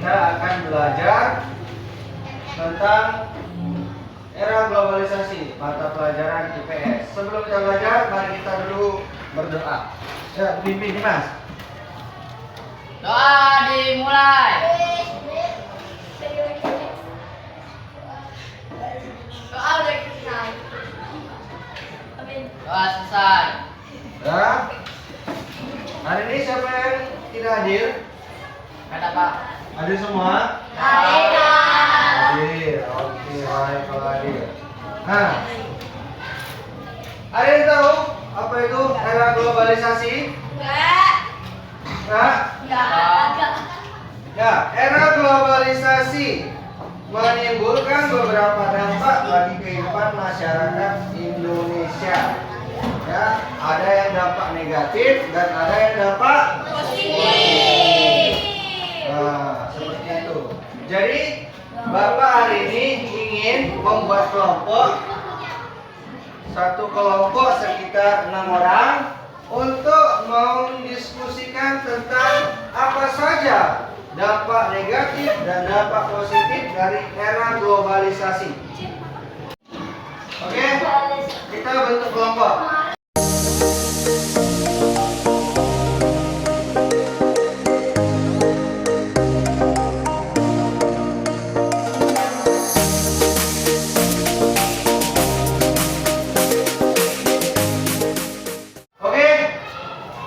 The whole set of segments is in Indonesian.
kita akan belajar tentang era globalisasi, mata pelajaran IPS. Sebelum kita belajar, mari kita dulu berdoa. Ya, pimpin Mas. Doa dimulai. Doa udah selesai. Doa selesai. Ya. Hari ini siapa yang tidak hadir? Kata Pak. Hadir semua? Hadir. Hadir. Oke, baik kalau hadir. Nah, ada yang tahu apa itu era globalisasi? Enggak? Ya, era globalisasi menimbulkan beberapa dampak bagi kehidupan masyarakat Indonesia. Ya, ada yang dampak negatif dan ada yang dampak positif. Nah, seperti itu. Jadi, Bapak hari ini ingin membuat kelompok, satu kelompok sekitar 6 orang untuk mendiskusikan tentang apa saja dampak negatif dan dampak positif dari era globalisasi. Oke, kita bentuk kelompok.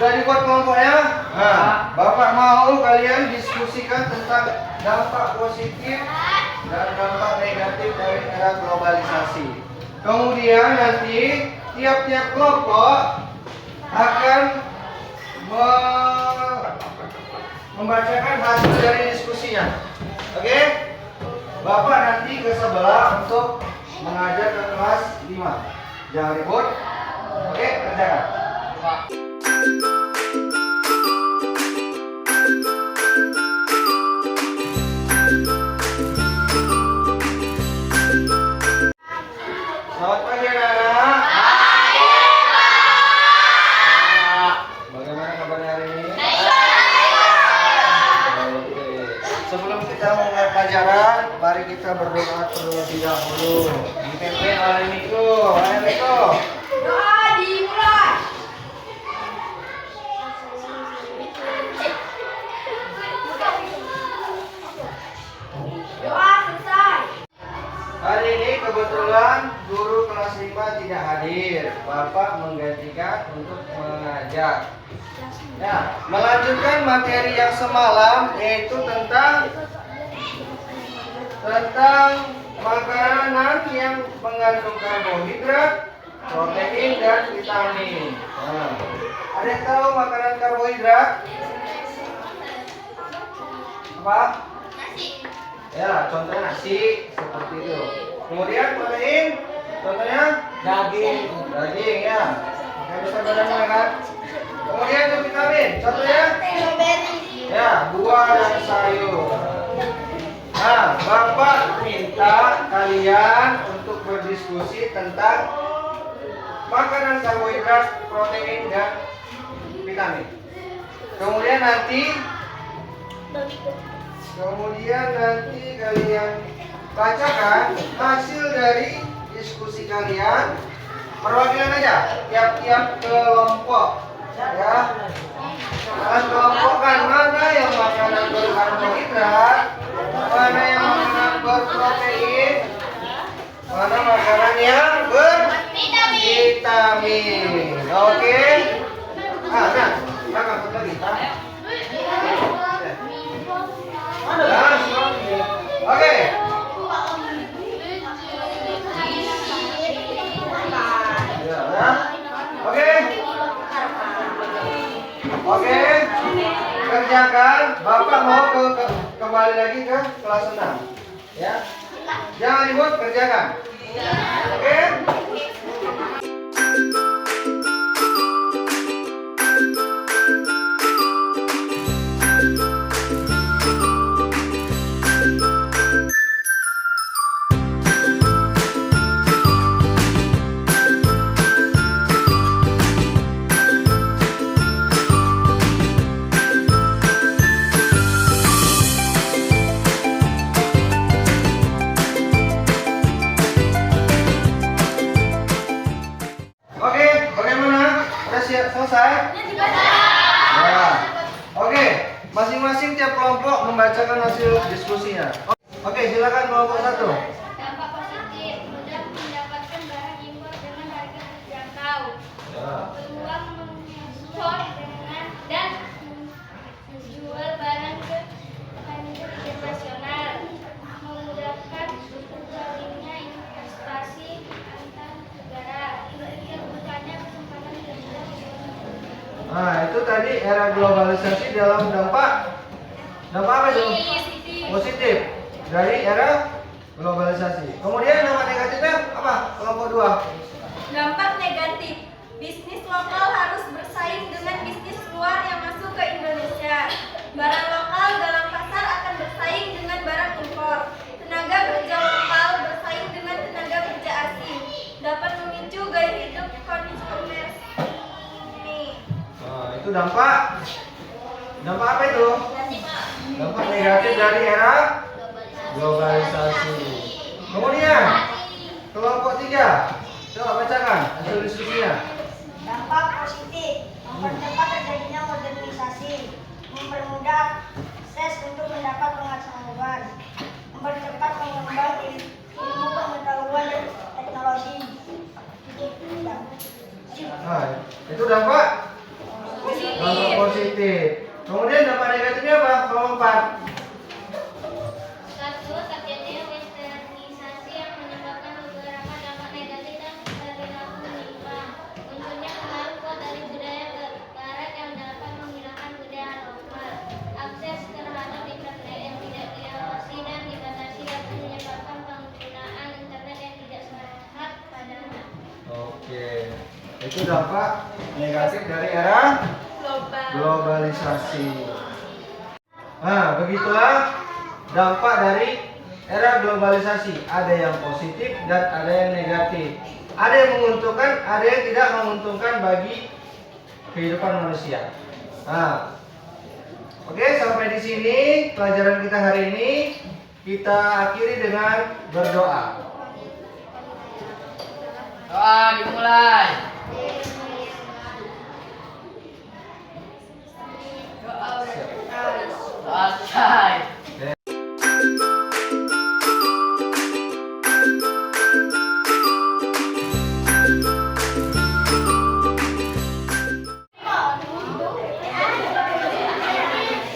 Udah dibuat kelompoknya? Nah, Bapak mau kalian diskusikan tentang dampak positif dan dampak negatif dari era globalisasi. Kemudian nanti tiap-tiap kelompok akan membacakan hasil dari diskusinya. Oke? Bapak nanti ke sebelah untuk mengajar ke kelas 5. Jangan ribut. Oke, kerjakan. Selamat pagi anak-anak. Bagaimana kabarnya hari ini? Oke. Sebelum kita mulai pelajaran, mari kita berdoa terlebih dahulu. Dipimpin oleh Miko. Ayo Miko. Doa dimulai. Doa selesai. Hari ini kebetulan guru kelas 5 tidak hadir. Bapak menggantikan untuk mengajar. Ya, melanjutkan materi yang semalam yaitu tentang makanan yang mengandung karbohidrat, protein dan vitamin. Nah, ada yang tahu makanan karbohidrat? Apa? Ya, contohnya nasi seperti itu. Kemudian protein, contohnya daging ya. Yang bisa badannya kan. Kemudian untuk vitamin, contohnya ya, buah dan sayur. Nah, Bapak minta kalian untuk berdiskusi tentang makanan karbohidrat, protein dan vitamin. Kemudian nanti kalian bacakan hasil dari diskusi kalian. Perwakilan aja tiap-tiap kelompok ya. Kalian kelompokkan mana yang makanan berkarbohidrat, mana yang makanan berprotein, mana makanan yang bervitamin. Oke? Nah, ikut lagi. Oke. Oke. Kerjakan. Bapak mau kembali lagi ke kelas 6. Ya. Jangan ribut, kerjakan. Oke? masing-masing tiap kelompok membacakan hasil diskusinya. Oke, silakan kelompok 1. Dampak positif, mudah mendapatkan barang impor dengan harga terjangkau. Ya. Peluang mengekspor dengan dan menjual barang ke pasar internasional. Memudahkan terjalinnya investasi antar negara. Terbukannya kesempatan kerja. Nah, itu tadi era globalisasi dalam dampak apa itu? Positif dari era globalisasi. Kemudian dampak negatifnya apa? Kelompok 2. Dampak negatif, bisnis lokal harus bersaing dengan bisnis luar yang masuk ke Indonesia. Barang lokal dalam pasar akan bersaing dengan barang impor. Tenaga kerja lokal bersaing dengan tenaga kerja asing. Dapat memicu gaya hidup konsumer. Nah, itu dampak apa itu? Dampak negatif dari era globalisasi. Kemudian kelompok 3. Coba bacakan hasil diskusinya. Dampak positif, mempercepat terjadinya modernisasi, mempermudah akses untuk mendapat pengetahuan, mempercepat mengembang ilmu pengetahuan dan teknologi. Nah, itu dampak positif. Kemudian dampak negatifnya apa? Kelompok 4. Satu, terjadinya westernisasi yang menyebabkan beberapa dampak negatif dan perilaku menyimpang. Munculnya pengaruh kuat dari budaya barat yang dapat menghilangkan budaya lokal. Akses terhadap internet yang tidak diawasi dan dibatasi dapat menyebabkan penggunaan internet yang tidak sehat pada anak. Oke. Itu dampak negatif dari era globalisasi. Nah, begitulah dampak dari era globalisasi. Ada yang positif dan ada yang negatif. Ada yang menguntungkan, ada yang tidak menguntungkan bagi kehidupan manusia. Nah, oke, sampai di sini pelajaran kita hari ini. Kita akhiri dengan berdoa. Doa dimulai. Doa selesai.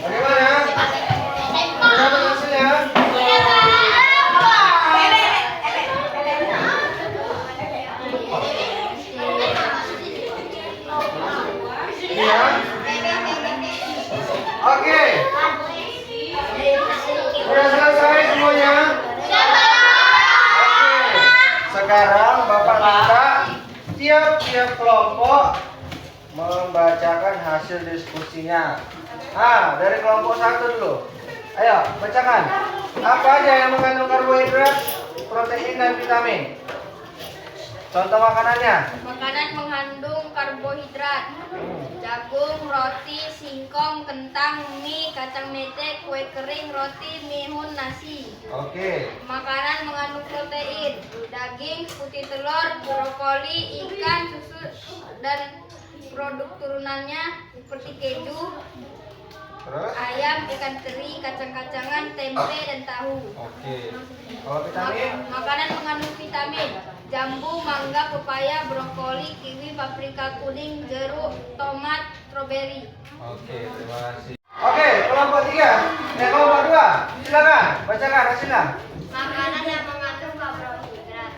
Bagaimana? Dapat hasilnya? Iya. Oke. Sudah selesai semuanya? Oke. Sekarang Bapak minta tiap-tiap kelompok membacakan hasil diskusinya. Ah, dari kelompok 1 dulu. Ayo, bacakan. Apa aja yang mengandung karbohidrat, protein, dan vitamin? Contoh makanannya. Makanan mengandung karbohidrat, jagung, roti, singkong, kentang, mie, kacang mete, kue kering, roti, mihun, nasi. Oke. Makanan mengandung protein, daging, putih telur, brokoli, ikan, susu, dan produk turunannya seperti keju, Terus? ayam, ikan teri, kacang-kacangan, tempe, dan tahu. Oke. Kalau vitamin? Makanan mengandung vitamin, jambu, mangga, pepaya, brokoli, kiwi, paprika kuning, jeruk, tomat, stroberi. Oke, terima kasih. Oke, kelompok 3. Kelompok 2. Silakan, bacakan hasilnya. Makanan yang mengandung karbohidrat,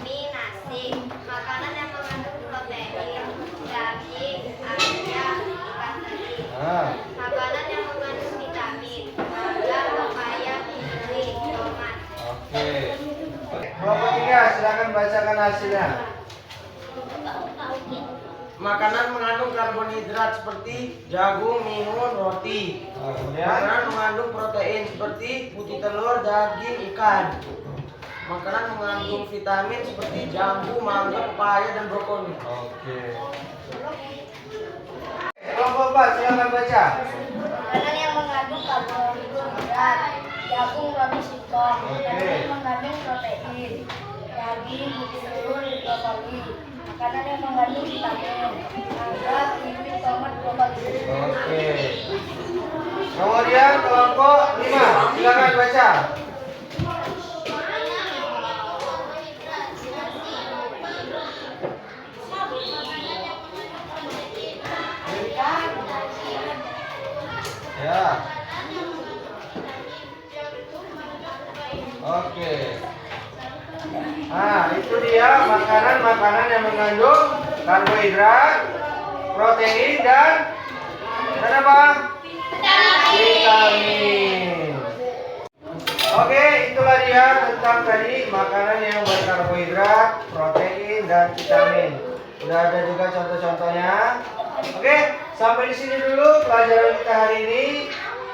mie, nasi. Makanan yang mengandung protein, daging, ayam, ikan teri. Ah. Makanan yang mengandung vitamin, mangga, pepaya, kiwi, tomat. Oke. Kelompok 3, silakan bacakan hasilnya. Makanan mengandung karbohidrat seperti jagung, mihun, roti. Kemudian? Makanan mengandung protein seperti putih telur, daging, ikan. Makanan mengandung vitamin seperti jambu, mangga, pepaya, dan brokoli. Oke. Kelompok 4, silakan baca. Makanan yang mengandung karbohidrat, jagung, roti, singkong. Makanan mengandung protein, daging, putih telur, brokoli. Makanan yang mengandung vitamin, mangga, kiwi, tomat, brokoli. Oke. Kemudian kelompok 5, silakan baca. Ya. Oke. Nah, itu dia makanan-makanan yang mengandung karbohidrat, protein dan apa? Vitamin. Oke, itulah dia tentang tadi makanan yang berkarbohidrat, protein dan vitamin. Udah ada juga contoh-contohnya. Oke, sampai di sini dulu pelajaran kita hari ini.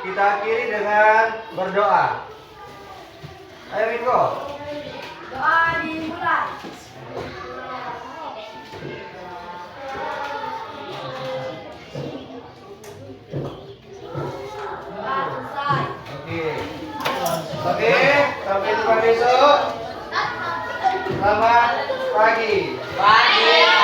Kita akhiri dengan berdoa. Ayo Miko. Doa dimulai. Doa selesai. Oke, sampai jumpa besok. Selamat pagi. Pagi.